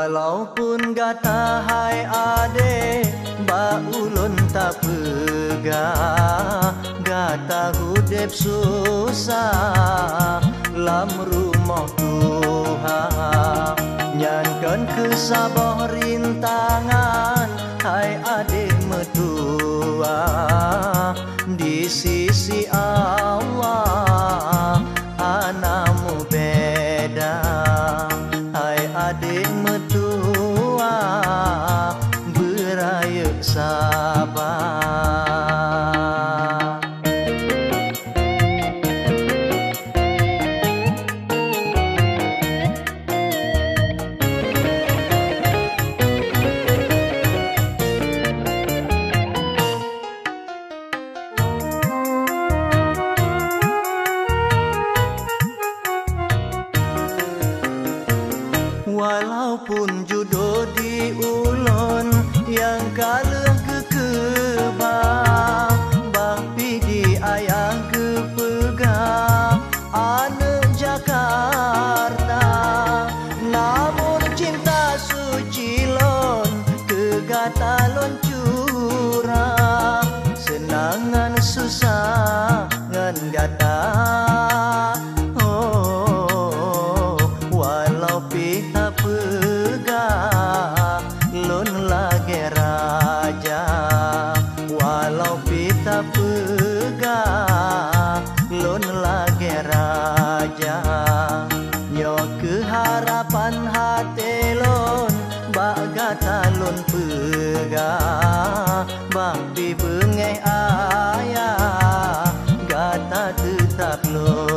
Walaupun gata hai ade ba ulun tak pegah, gata hudep susah lam rumah Tuhan. Nyankan kesabah rintangan hai ade metua di sisi Allah anamu beda. Hai adik metua beraya sabar. Walaupun jodoh di ulun yang kalah kekebang, bang pidi ayah kepegah anak Jakarta. Namun cinta suci lon kegata lon curang, senangan susah ngan gata. Walau pita pegah lon lagi raja, nyo keharapan hati lon bak gata lon pegah, bang pi bengeh ayah gata tetap lon.